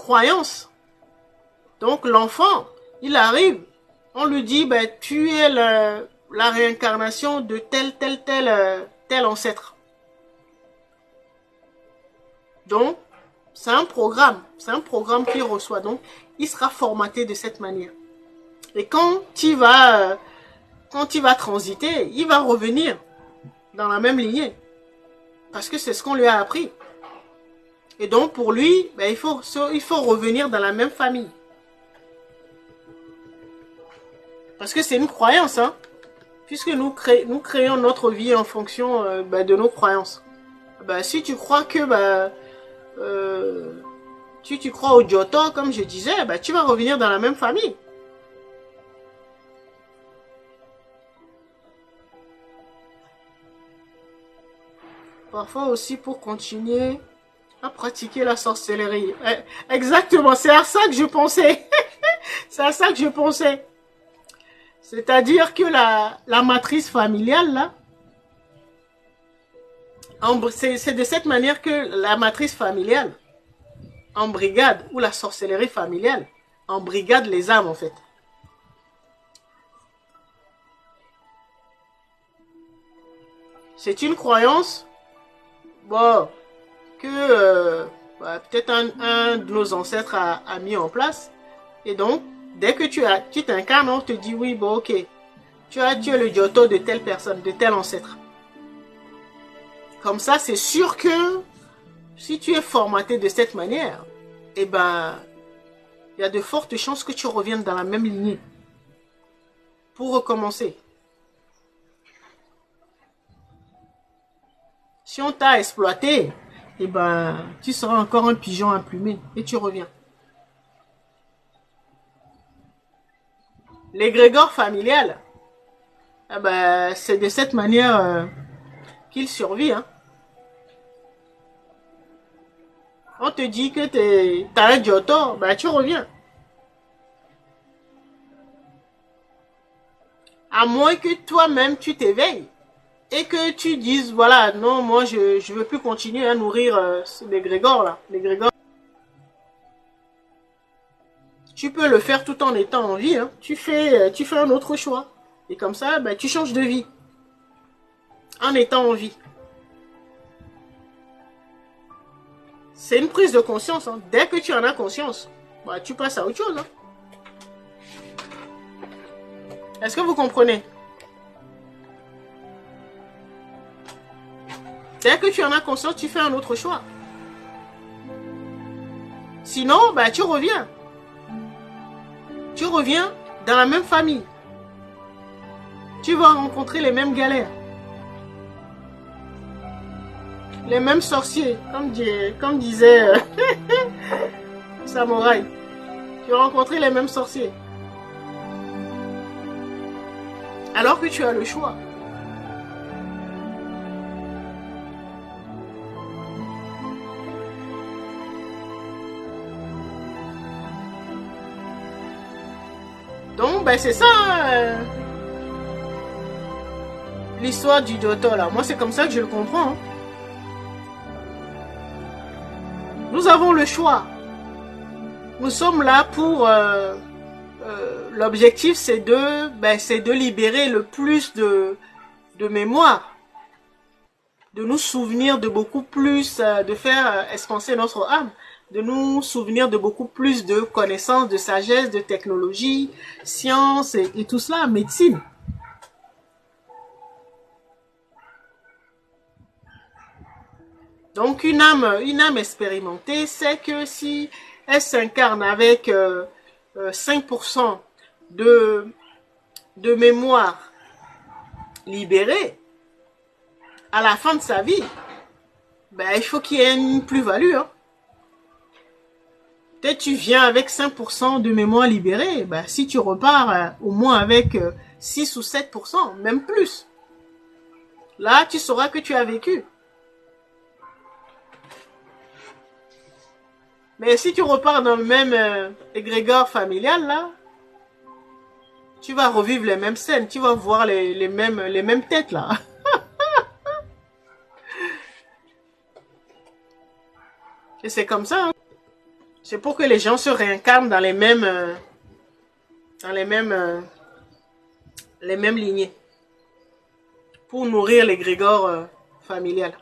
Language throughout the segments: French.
croyance. Donc l'enfant, il arrive, on lui dit, ben, tu es la réincarnation de tel ancêtre. Donc, c'est un programme qu'il reçoit. Donc, il sera formaté de cette manière. Et quand il va transiter, il va revenir dans la même lignée. Parce que c'est ce qu'on lui a appris. Et donc, pour lui, ben, il faut revenir dans la même famille. Parce que c'est une croyance, hein. Puisque nous créons notre vie en fonction de nos croyances. Ben, si tu crois que tu crois au Giotto, comme je disais, ben, tu vas revenir dans la même famille. Parfois aussi pour continuer à pratiquer la sorcellerie. Exactement, c'est à ça que je pensais. C'est à ça que je pensais. C'est-à-dire que la matrice familiale, là, c'est de cette manière que la matrice familiale embrigade, ou la sorcellerie familiale embrigade les âmes, en fait. C'est une croyance, bon, que peut-être un de nos ancêtres a mis en place. Et donc, dès que tu t'incarnes, on te dit, oui, bon, ok, tu es le Giotto de telle personne, de tel ancêtre. Comme ça, c'est sûr que si tu es formaté de cette manière, eh ben, il y a de fortes chances que tu reviennes dans la même lignée pour recommencer. Si on t'a exploité, eh ben, tu seras encore un pigeon emplumé et tu reviens. L'égrégore familial, eh ben, c'est de cette manière qu'il survit, hein. On te dit que t'as un Giotto, ben tu reviens. À moins que toi-même tu t'éveilles et que tu dises, voilà, non, moi je veux plus continuer à nourrir l'égrégore là. L'égrégore. Tu peux le faire tout en étant en vie, hein. Tu fais un autre choix. Et comme ça, ben, tu changes de vie. En étant en vie. C'est une prise de conscience, hein. Dès que tu en as conscience, bah, tu passes à autre chose, hein. Est-ce que vous comprenez? Dès que tu en as conscience, tu fais un autre choix. Sinon, bah, tu reviens. Tu reviens dans la même famille. Tu vas rencontrer les mêmes galères. Les mêmes sorciers, comme disait Samouraï. Tu vas rencontrer les mêmes sorciers. Alors que tu as le choix. Donc, ben c'est ça, l'histoire du Giotto, là. Moi, c'est comme ça que je le comprends, hein. Nous avons le choix. Nous sommes là pour... l'objectif, c'est de libérer le plus de mémoire. De nous souvenir de beaucoup plus, de faire expanser notre âme. De nous souvenir de beaucoup plus de connaissances, de sagesse, de technologie, science et tout cela, médecine. Donc une âme expérimentée sait que si elle s'incarne avec 5% de mémoire libérée, à la fin de sa vie, ben, il faut qu'il y ait une plus-value, hein. Peut-être tu viens avec 5% de mémoire libérée, ben, si tu repars au moins avec 6 ou 7%, même plus. Là, tu sauras que tu as vécu. Mais si tu repars dans le même égrégore familial, là, tu vas revivre les mêmes scènes, tu vas voir les mêmes têtes, là. Et c'est comme ça, hein. C'est pour que les gens se réincarnent dans dans les mêmes lignées. Pour nourrir l'égrégore familial.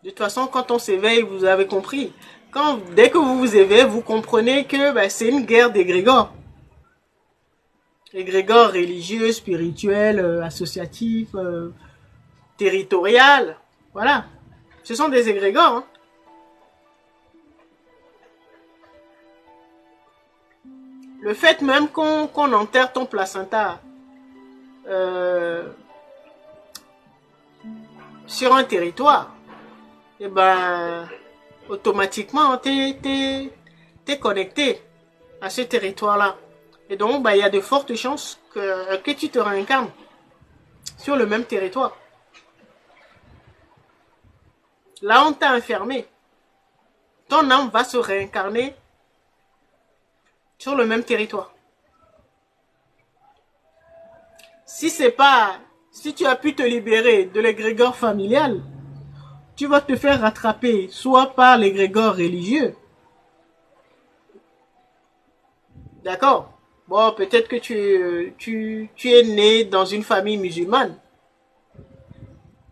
De toute façon, quand on s'éveille, vous avez compris. Dès que vous vous éveillez, vous comprenez que c'est une guerre d'égrégores. Égrégores religieux, spirituels, associatifs, territoriales. Voilà. Ce sont des égrégores. Hein. Le fait même qu'on enterre ton placenta sur un territoire, et automatiquement, t'es connecté à ce territoire-là. Et donc, il y a de fortes chances que tu te réincarnes sur le même territoire. Là, on t'a enfermé. Ton âme va se réincarner sur le même territoire. Si tu as pu te libérer de l'égrégore familial, tu vas te faire rattraper soit par l'égrégore religieux. D'accord? Bon, peut-être que tu es né dans une famille musulmane.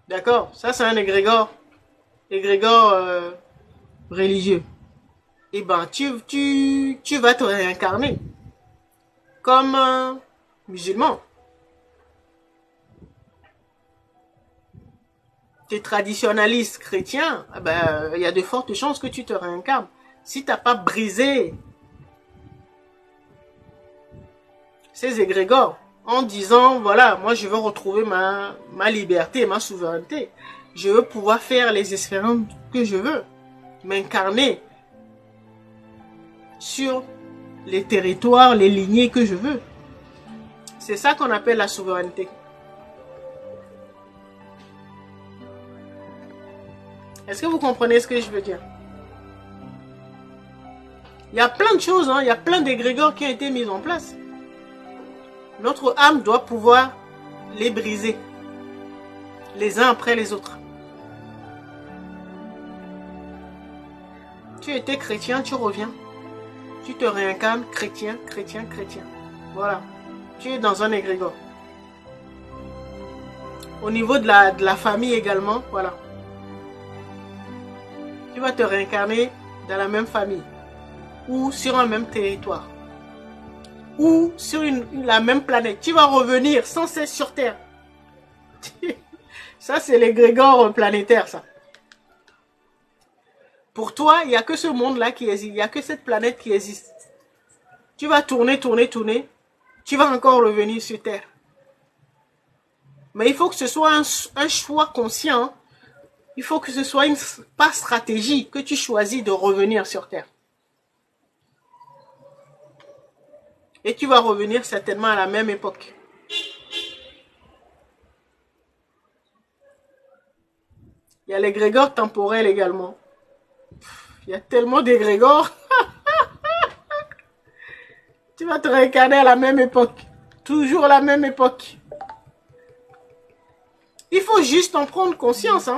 D'accord? Ça, c'est un égrégore religieux. Et tu vas te réincarner comme un musulman. T'es traditionnaliste chrétien, y a de fortes chances que tu te réincarnes. Si t'as pas brisé ces égrégores en disant, voilà, moi je veux retrouver ma liberté, ma souveraineté. Je veux pouvoir faire les expériences que je veux. M'incarner sur les territoires, les lignées que je veux. C'est ça qu'on appelle la souveraineté. Est-ce que vous comprenez ce que je veux dire? Il y a plein de choses, il y a plein d'égrégores qui ont été mis en place. Notre âme doit pouvoir les briser, les uns après les autres. Tu étais chrétien, tu reviens. Tu te réincarnes chrétien, chrétien, chrétien. Voilà. Tu es dans un égrégore. Au niveau de la famille également, voilà. Tu vas te réincarner dans la même famille. Ou sur un même territoire. Ou sur la même planète. Tu vas revenir sans cesse sur Terre. Ça, c'est l'égrégore planétaire, ça. Pour toi, il n'y a que ce monde-là qui existe. Il n'y a que cette planète qui existe. Tu vas tourner, tourner, tourner. Tu vas encore revenir sur Terre. Mais il faut que ce soit un choix conscient. Il faut que ce soit pas stratégie que tu choisis de revenir sur Terre. Et tu vas revenir certainement à la même époque. Il y a l'égrégore temporel également. Il y a tellement d'égrégores. Tu vas te réincarner à la même époque. Toujours à la même époque. Il faut juste en prendre conscience.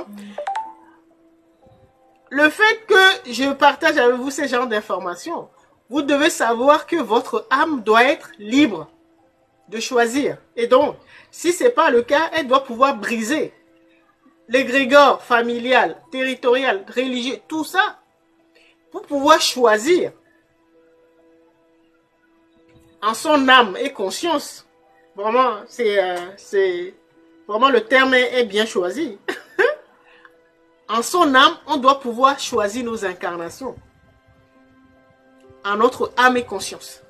Le fait que je partage avec vous ce genre d'informations, vous devez savoir que votre âme doit être libre de choisir. Et donc, si ce n'est pas le cas, elle doit pouvoir briser l'égrégore familial, territorial, religieux, tout ça, pour pouvoir choisir en son âme et conscience. Vraiment, vraiment le terme est bien choisi. En son âme, on doit pouvoir choisir nos incarnations. En notre âme et conscience.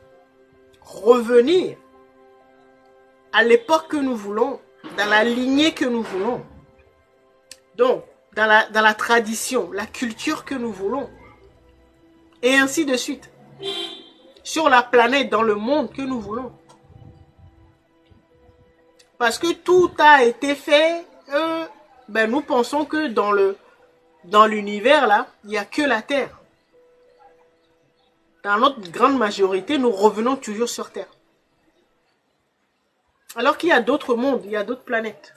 Revenir à l'époque que nous voulons, dans la lignée que nous voulons. Donc, dans la tradition, la culture que nous voulons. Et ainsi de suite. Sur la planète, dans le monde que nous voulons. Parce que tout a été fait, nous pensons que dans l'univers, là, il n'y a que la Terre. Dans notre grande majorité, nous revenons toujours sur Terre. Alors qu'il y a d'autres mondes, il y a d'autres planètes.